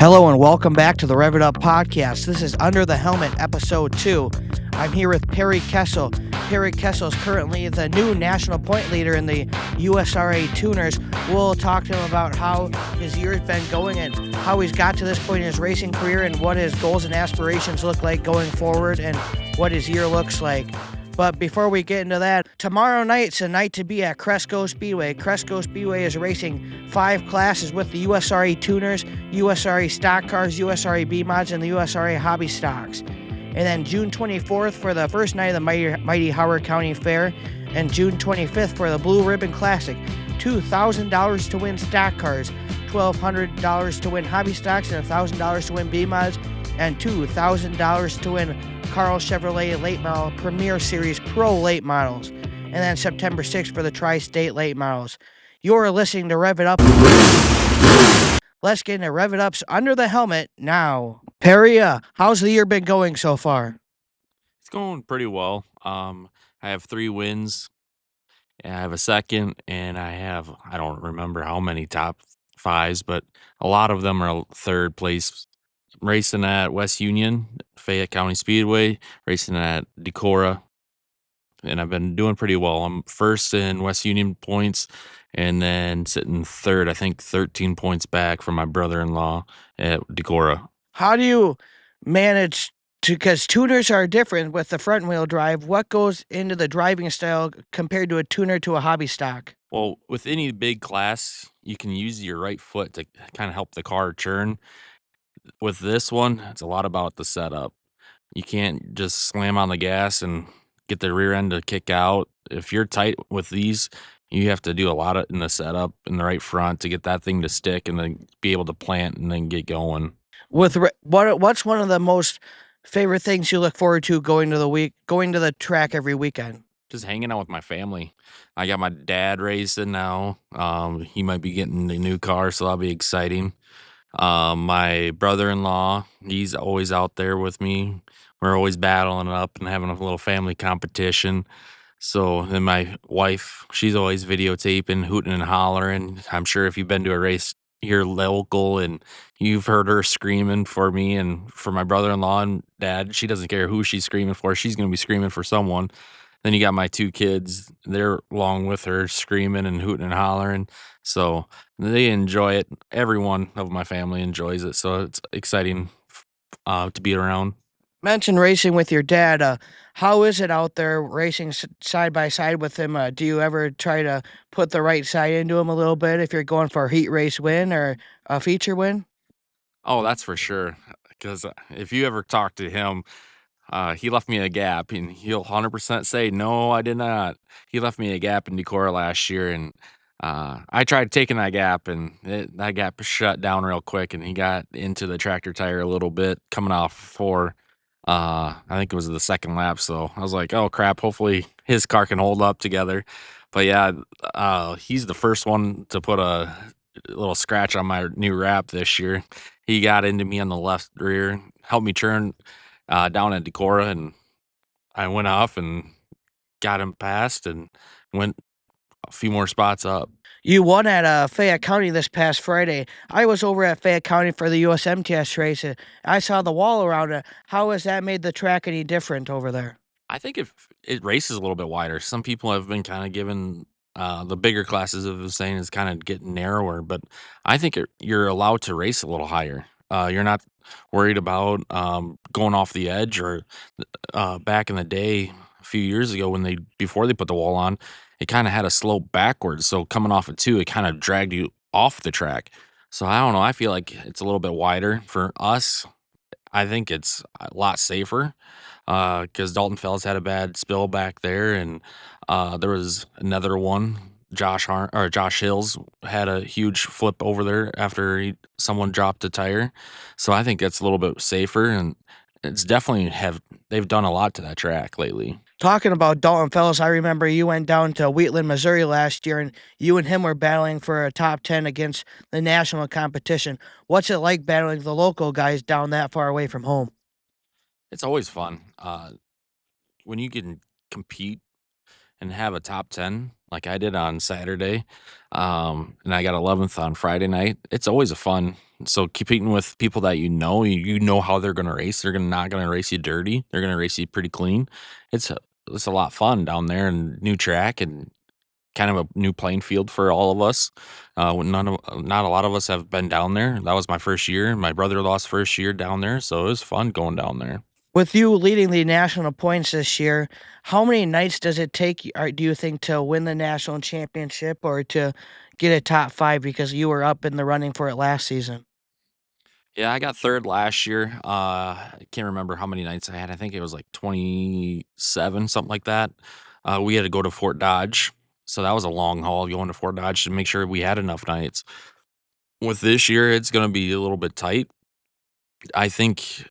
Hello and welcome back to the Rev It Up podcast. This is Under the Helmet, episode 2. I'm here with Perry Kessel. Perry Kessel is currently the new national point leader in the USRA Tuners. We'll talk to him about how his year's been going and how he's got to this point in his racing career and what his goals and aspirations look like going forward and what his year looks like. But before we get into that, tomorrow night's a night to be at Cresco Speedway. Cresco Speedway is racing 5 classes with the USRA Tuners, USRA Stock Cars, USRA B-Mods, and the USRA Hobby Stocks. And then June 24th for the first night of the Mighty Howard County Fair, and June 25th for the Blue Ribbon Classic. $2,000 to win stock cars, $1,200 to win hobby stocks, and $1,000 to win B-Mods, and $2,000 to win Carl Chevrolet Late Model Premier Series Pro Late Models, and then September 6th for the Tri-State Late Models. You're listening to Rev It Up. Let's get into Rev It Up's Under the Helmet now. Perry, how's the year been going so far? It's going pretty well. I have 3 wins, and I have a second, and I don't remember how many top 5s, but a lot of them are third place. Racing at West Union, Fayette County Speedway, racing at Decorah, and I've been doing pretty well. I'm first in West Union points, and then sitting third, I think 13 points back from my brother-in-law at Decorah. How do you manage to, because tuners are different with the front wheel drive, what goes into the driving style compared to a tuner to a hobby stock? Well, with any big class, you can use your right foot to kind of help the car turn. With this one, it's a lot about the setup. You can't just slam on the gas and get the rear end to kick out. If you're tight with these, you have to do a lot of in the setup in the right front to get that thing to stick and then be able to plant and then get going. What's one of the most favorite things you look forward to going to the track every weekend? Just hanging out with my family. I got my dad racing now. He might be getting a new car, so that'll be exciting. My brother-in-law, he's always out there with me. We're always battling up and having a little family competition. So then my wife, she's always videotaping, hooting and hollering. I'm sure if you've been to a race here local and you've heard her screaming for me and for my brother-in-law and dad, she doesn't care who she's screaming for. She's going to be screaming for someone. Then you got my 2 kids, they're along with her screaming and hooting and hollering. So they enjoy it. Every one of my family enjoys it. So it's exciting to be around. Mention racing with your dad. How is it out there racing side by side with him? Do you ever try to put the right side into him a little bit if you're going for a heat race win or a feature win? Oh, that's for sure. Because if you ever talk to him, he left me a gap, and he'll 100% say, "No, I did not." He left me a gap in Decorah last year, and I tried taking that gap, and that gap shut down real quick, and he got into the tractor tire a little bit coming off 4. I think it was the second lap, so I was like, "Oh crap! Hopefully his car can hold up together." But yeah, he's the first one to put a little scratch on my new wrap this year. He got into me on the left rear, helped me turn down at Decorah, and I went off and got him past and went a few more spots up. You won at Fayette County this past Friday. I was over at Fayette County for the USMTS race. I saw the wall around it. How has that made the track any different over there? I think if it races a little bit wider, some people have been kind of given the bigger classes of saying it's kind of getting narrower, but I think you're allowed to race a little higher. You're not worried about going off the edge or back in the day, a few years ago when before they put the wall on, it kind of had a slope backwards. So coming off of 2, it kind of dragged you off the track. So I don't know. I feel like it's a little bit wider for us. I think it's a lot safer because Dalton Fells had a bad spill back there, and there was another one. Josh Hills had a huge flip over there after someone dropped a tire. So I think that's a little bit safer, and it's definitely they've done a lot to that track lately. Talking about Dalton Fellows, I remember you went down to Wheatland, Missouri last year, and you and him were battling for a top 10 against the national competition. What's it like battling the local guys down that far away from home? It's always fun when you can compete and have a top 10 like I did on Saturday, and I got 11th on Friday night. It's always a fun So competing with people that you know how they're gonna race. They're gonna not gonna race you dirty. They're gonna race you pretty clean. It's it's a lot of fun down there and new track and kind of a new playing field for all of us. Not a lot of us have been down there. That was my first year. My brother-in-law's first year down there, so it was fun going down there. With you leading the national points this year, how many nights does it take, or do you think, to win the national championship or to get a top 5 because you were up in the running for it last season? Yeah, I got 3rd last year. I can't remember how many nights I had. I think it was like 27, something like that. We had to go to Fort Dodge, so that was a long haul going to Fort Dodge to make sure we had enough nights. With this year, it's gonna be a little bit tight. I think,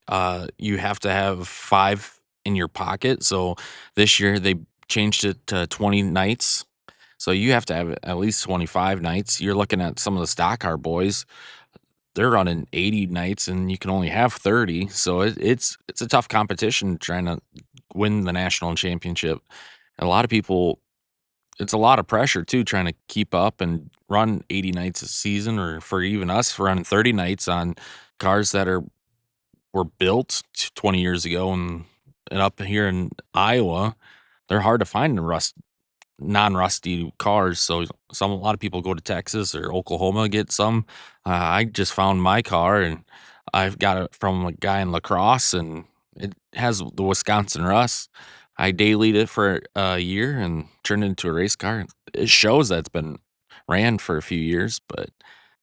you have to have 5 in your pocket, so this year they changed it to 20 nights, so you have to have at least 25 nights. You're looking at some of the stock car boys, they're running 80 nights and you can only have 30, so it's a tough competition trying to win the national championship. A lot of people it's a lot of pressure too trying to keep up and run 80 nights a season, or for even us running 30 nights on cars that were built 20 years ago, and up here in Iowa, they're hard to find in non-rusty cars, so a lot of people go to Texas or Oklahoma to get some. I just found my car, and I've got it from a guy in La Crosse, and it has the Wisconsin rust. I dailied it for a year and turned it into a race car. It shows that it's been ran for a few years, but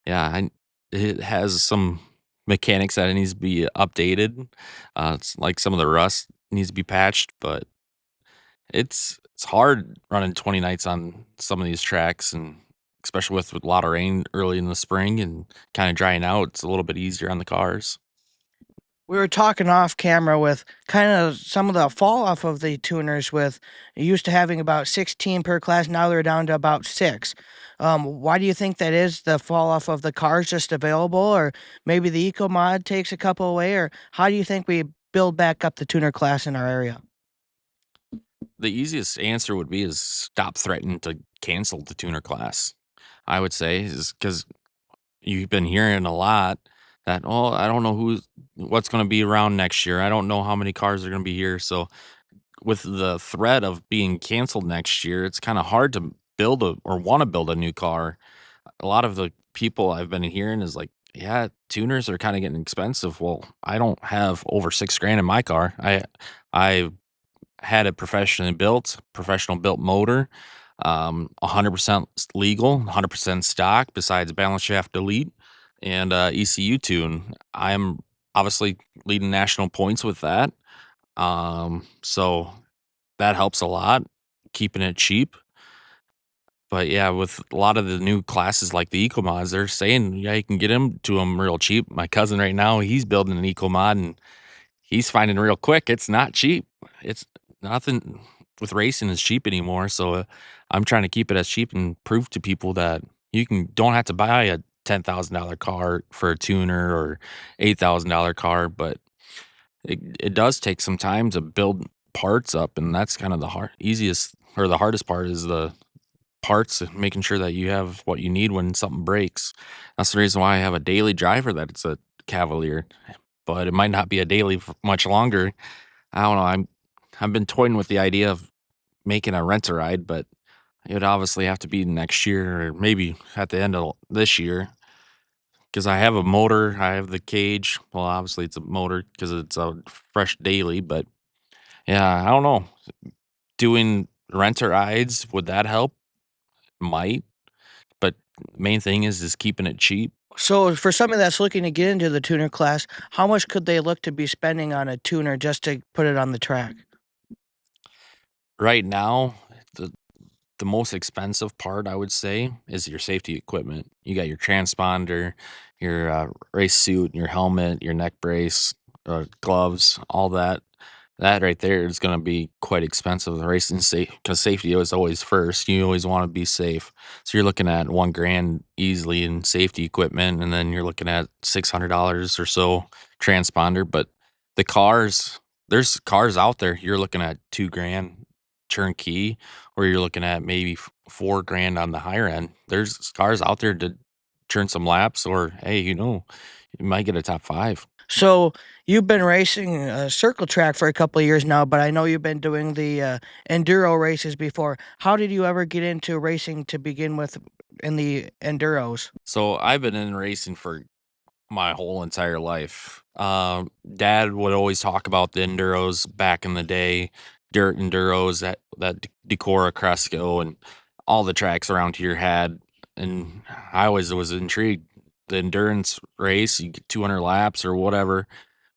yeah, it has some mechanics that it needs to be updated. It's like some of the rust needs to be patched, but it's hard running 20 nights on some of these tracks, and especially with a lot of rain early in the spring and kinda drying out, it's a little bit easier on the cars. We were talking off camera with kind of some of the fall off of the tuners with used to having about 16 per class, now they're down to about 6. Why do you think that is? The fall off of the cars just available, or maybe the eco mod takes a couple away, or how do you think we build back up the tuner class in our area? The easiest answer would be is stop threatening to cancel the tuner class. I would say is because 'cause you've been hearing a lot that, "Oh, I don't know what's gonna be around next year. I don't know how many cars are gonna be here." So, with the threat of being canceled next year, it's kinda hard to build a or wanna build a new car. A lot of the people I've been hearing is like, "Yeah, tuners are kinda getting expensive." Well, I don't have over 6 grand in my car. I had it professional built motor, 100% legal, 100% stock besides balance shaft delete, and, ECU tune. I'm obviously leading national points with that, so that helps a lot, keeping it cheap. But yeah, with a lot of the new classes like the eco mods, they're saying, yeah, you can get them to them real cheap. My cousin right now, he's building an eco mod and he's finding real quick it's not cheap. It's nothing with racing is cheap anymore. So I'm trying to keep it as cheap and prove to people that don't have to buy a $10,000 car for a tuner or $8,000 car, but it does take some time to build parts up, and that's kind of the easiest or the hardest part is the parts and making sure that you have what you need when something breaks. That's the reason why I have a daily driver that it's a Cavalier, but it might not be a daily for much longer. I don't know. I've been toying with the idea of making a rent a ride, but it would obviously have to be next year or maybe at the end of this year because I have a motor. I have the cage. Well, obviously it's a motor because it's a fresh daily, but yeah, I don't know. Doing rent a rides, would that help? Might. But main thing is keeping it cheap. So, for somebody that's looking to get into the tuner class, how much could they look to be spending on a tuner just to put it on the track? Right now, the the most expensive part, I would say, is your safety equipment. You got your transponder, your, race suit, your helmet, your neck brace, gloves, all that. That right there is gonna be quite expensive. The racing safe because safety is always first. You always wanna be safe. So you're looking at 1 grand easily in safety equipment, and then you're looking at $600 or so transponder, but the cars there's cars out there, you're looking at 2 grand turnkey, or you're looking at maybe 4 grand on the higher end. There's cars out there to turn some laps or, hey, You might get a top 5. So you've been racing circle track for a couple of years now, but I know you've been doing the enduro races before. How did you ever get into racing to begin with in the enduros? So I've been in racing for my whole entire life. Dad would always talk about the enduros back in the day, dirt enduros that Decorah, Cresco, and all the tracks around here had. And I always was intrigued. The endurance race, you get 200 laps or whatever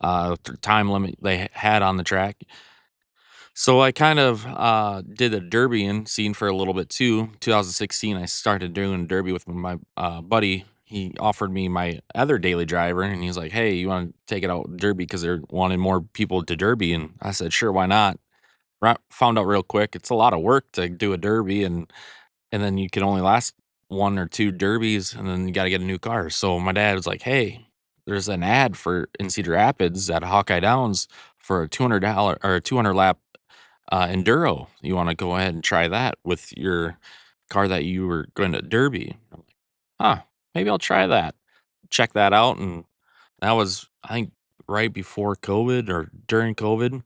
time limit they had on the track. So I kind of did a derbying scene for a little bit too. 2016, I started doing derby with my buddy. He offered me my other daily driver, and he's like, "Hey, you want to take it out derby because they're wanting more people to derby?" And I said, "Sure, why not?" Found out real quick it's a lot of work to do a derby, and then you can only last one or two derbies, and then you got to get a new car. So my dad was like, "Hey, there's an ad for in Cedar Rapids at Hawkeye Downs for a $200 or a 200 lap enduro. You want to go ahead and try that with your car that you were going to derby." I'm like, huh, maybe I'll try that. Check that out. And that was, I think, right before COVID or during COVID.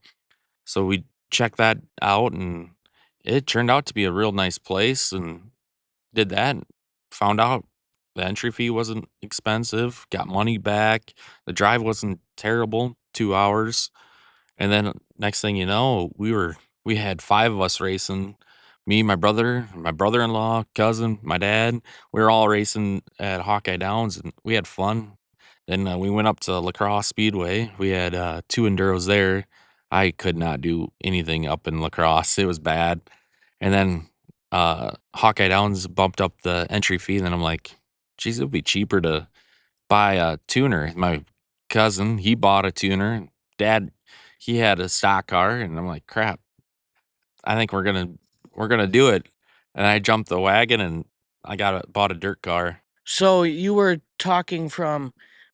So we checked that out, and it turned out to be a real nice place, and did that. And found out the entry fee wasn't expensive, got money back. The drive wasn't terrible, 2 hours. And then next thing you know, we had 5 of us racing. Me, my brother, my brother-in-law, cousin, my dad. We were all racing at Hawkeye Downs, and we had fun. Then, we went up to La Crosse Speedway. We had, 2 enduros there. I could not do anything up in La Crosse. It was bad. And then, Hawkeye Downs bumped up the entry fee, and then I'm like, "Geez, it would be cheaper to buy a tuner." My cousin, he bought a tuner. Dad, he had a stock car, and I'm like, "Crap, I think we're gonna do it." And I jumped the wagon, and I bought a dirt car. So you were talking from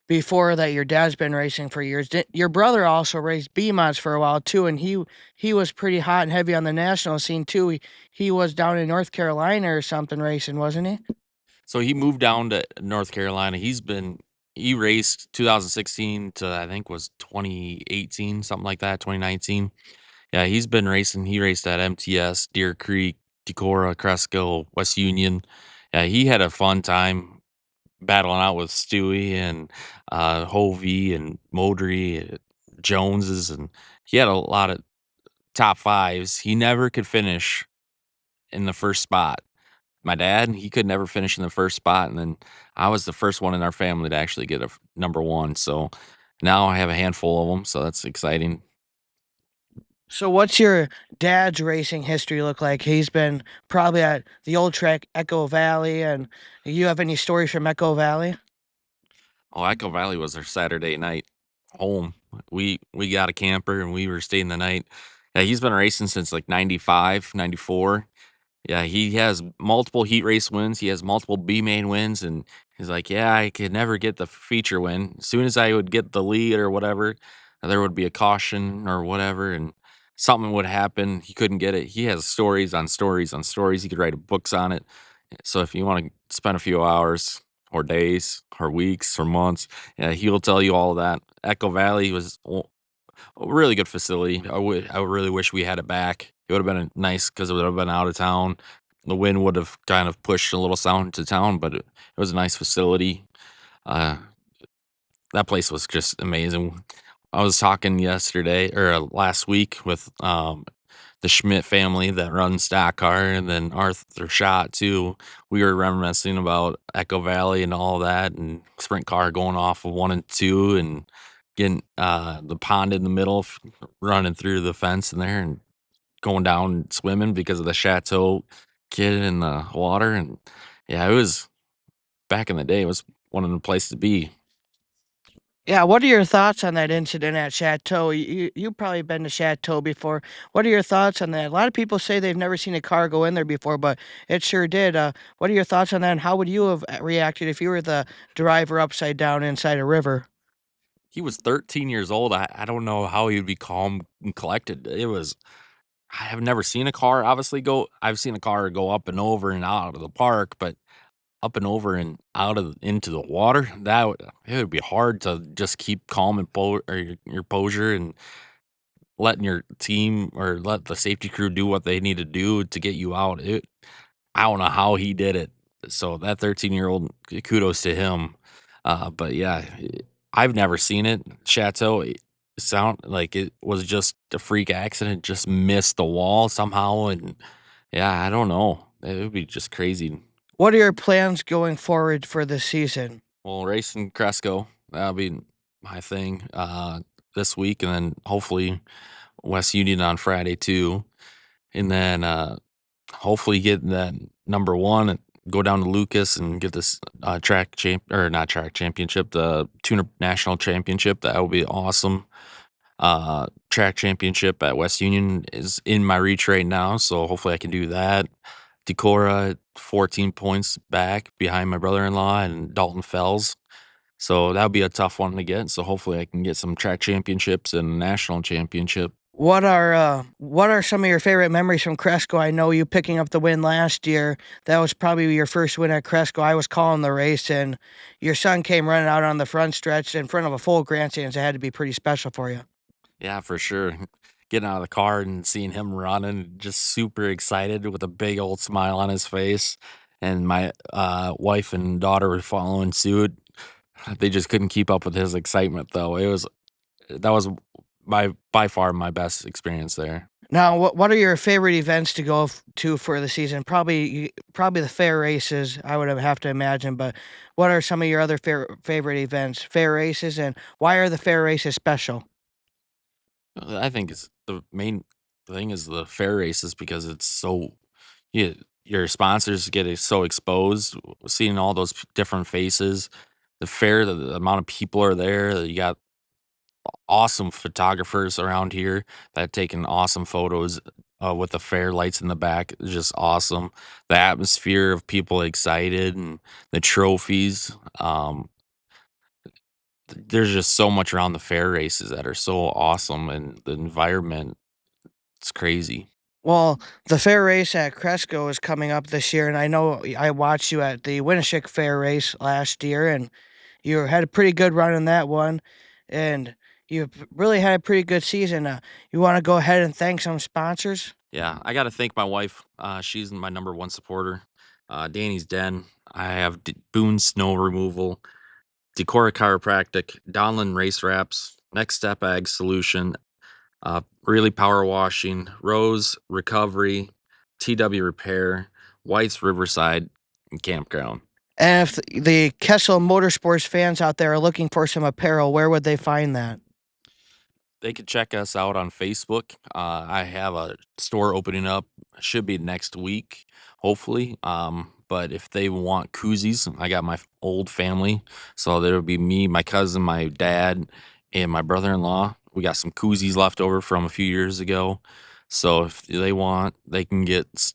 before that your dad's been racing for years. Your brother also raced B mods for a while too, and he was pretty hot and heavy on the national scene too. He was down in North Carolina or something racing, wasn't he? So he moved down to North Carolina. He raced 2016 to I think was 2018, something like that, 2019. Yeah, he's been racing. He raced at MTS, Deer Creek, Decorah, Cresco, West Union. Yeah, he had a fun time battling out with Stewie and Hovey and Modry, Joneses, and he had a lot of top fives. He never could finish in the first spot. My dad, he could never finish in the first spot, and then I was the first one in our family to actually get a number one. So now I have a handful of them. So that's exciting. So what's your dad's racing history look like? He's been probably at the old track Echo Valley, and you have any stories from Echo Valley? Oh, Echo Valley was our Saturday night home. We got a camper and we were staying the night. Yeah, he's been racing since like 95, 94. Yeah, he has multiple heat race wins. He has multiple B main wins, and he's like, "Yeah, I could never get the feature win. As soon as I would get the lead or whatever, there would be a caution or whatever, and something would happen. He couldn't get it. He has stories on stories on stories. He could write books on it. So if you want to spend a few hours or days or weeks or months, yeah, he will tell you all of that. Echo Valley was a really good facility. I really wish we had it back. It would have been nice because it would have been out of town. The wind would have kind of pushed a little sound to town, but it was a nice facility. Uh, that place was just amazing. I was talking yesterday or last week with the Schmidt family that runs Stock Car, and then Arthur Schott too. We were reminiscing about Echo Valley and all that, and sprint car going off of 1 and 2, and getting the pond in the middle, running through the fence in there, and going down and swimming because of the chateau kid in the water. And yeah, it was back in the day. It was one of the places to be. Yeah, what are your thoughts on that incident at Chateau? You've probably been to Chateau before. What are your thoughts on that? A lot of people say they've never seen a car go in there before, but it sure did. What are your thoughts on that, and how would you have reacted if you were the driver upside down inside a river? He was 13 years old. I don't know how he would be calm and collected. It was I have never seen a car obviously go I've seen a car go up and over and out of the park, but up and over and out of into the water, it would be hard to just keep calm and or your posure and letting your team or let the safety crew do what they need to do to get you out. I don't know how he did it. So that 13-year-old, kudos to him. But yeah, I've never seen it. Chateau, it sound like it was just a freak accident, just missed the wall somehow. And yeah, I don't know. It would be just crazy. What are your plans going forward for this season? Well, racing Cresco, that'll be my thing this week. And then hopefully West Union on Friday too. And then hopefully get that number one and go down to Lucas and get this track champ or not track championship, the tuner national championship. That would be awesome. Track championship at West Union is in my reach right now, so hopefully I can do that. Decorah 14 points back behind my brother-in-law and Dalton Fells. So that would be a tough one to get. So hopefully I can get some track championships and national championship. What are some of your favorite memories from Cresco? I know you picking up the win last year. That was probably your first win at Cresco. I was calling the race, and your son came running out on the front stretch in front of a full grandstand. So it had to be pretty special for you. Yeah, for sure. Getting out of the car and seeing him running, just super excited with a big old smile on his face. And my wife and daughter were following suit. They just couldn't keep up with his excitement, though. That was by far my best experience there. Now, what are your favorite events to go to for the season? Probably the fair races. I would have to imagine, but what are some of your other favorite events? Fair races, and why are the fair races special? I think it's the main thing is the fair races because it's so you, your sponsors get so exposed, seeing all those different faces. The fair, the amount of people are there. You got awesome photographers around here that taking awesome photos with the fair lights in the back. It's just awesome. The atmosphere of people excited and the trophies. There's just so much around the fair races that are so awesome, and the environment. It's crazy. Well, the fair race at Cresco is coming up this year, and I know I watched you at the Winneshiek Fair race last year, and you had a pretty good run in that one, and you really had a pretty good season. You want to go ahead and thank some sponsors? Yeah, I got to thank my wife. She's my number one supporter. Danny's Den. I have Boone Snow Removal, Decorah Chiropractic, Donlin Race Wraps, Next Step Ag Solution, Really Power Washing, Rose Recovery, TW Repair, White's Riverside, and Campground. And if the Kessel Motorsports fans out there are looking for some apparel, where would they find that? They could check us out on Facebook. I have a store opening up, should be next week, hopefully. But if they want koozies, I got my old family. So there would be me, my cousin, my dad, and my brother in law. We got some koozies left over from a few years ago. So if they want, they can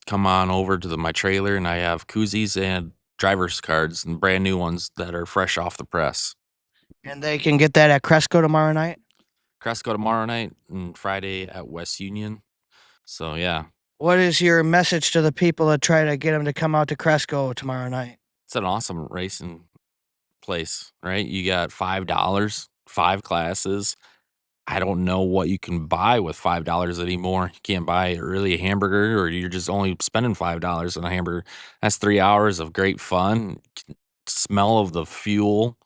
come on over to my trailer, and I have koozies and driver's cards and brand new ones that are fresh off the press. And they can get that at Cresco tomorrow night. Cresco tomorrow night and Friday at West Union. So yeah, What is your message to the people to try to get them to come out to Cresco tomorrow night? it's an awesome racing place, right? You got $5, 5 classes. I don't know what you can buy with $5 anymore. You can't buy really a hamburger, or you're just only spending $5 on a hamburger. That's 3 hours of great fun. Smell of the fuel.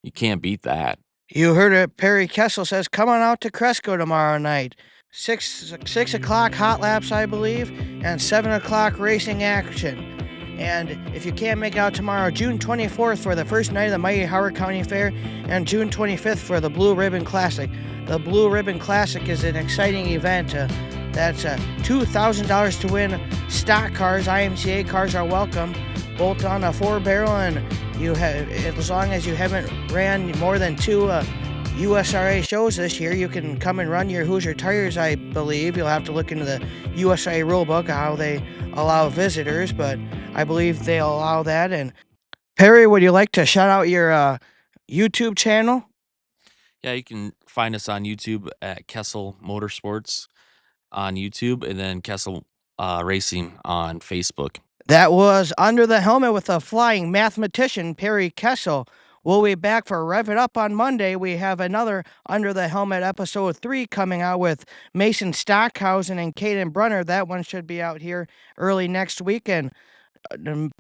You can't beat that. You heard it. Perry Kessel says, "Come on out to Cresco tomorrow night. 6 o'clock hot laps, I believe, and 7 o'clock racing action." And if you can't make out tomorrow, June 24th for the first night of the Mighty Howard County Fair, and June 25th for the Blue Ribbon Classic. The Blue Ribbon Classic is an exciting event. That's $2,000 to win. Stock cars, IMCA cars are welcome, both on a 4 barrel, and you have, as long as you haven't ran more than two USRA shows this year, you can come and run your Hoosier tires. I believe you'll have to look into the USRA rulebook how they allow visitors, but I believe they'll allow that. And Perry, would you like to shout out your YouTube channel? Yeah, you can find us on YouTube at Kessel Motorsports on YouTube, and then Kessel Racing on Facebook. That was Under the Helmet with a flying mathematician, Perry Kessel. We'll be back for Rev It Up on Monday. We have another Under the Helmet episode 3 coming out with Mason Stockhausen and Caden Brunner. That one should be out here early next weekend.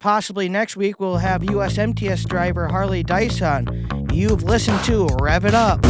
Possibly next week we'll have USMTS driver Harley Dyson. You've listened to Rev It Up.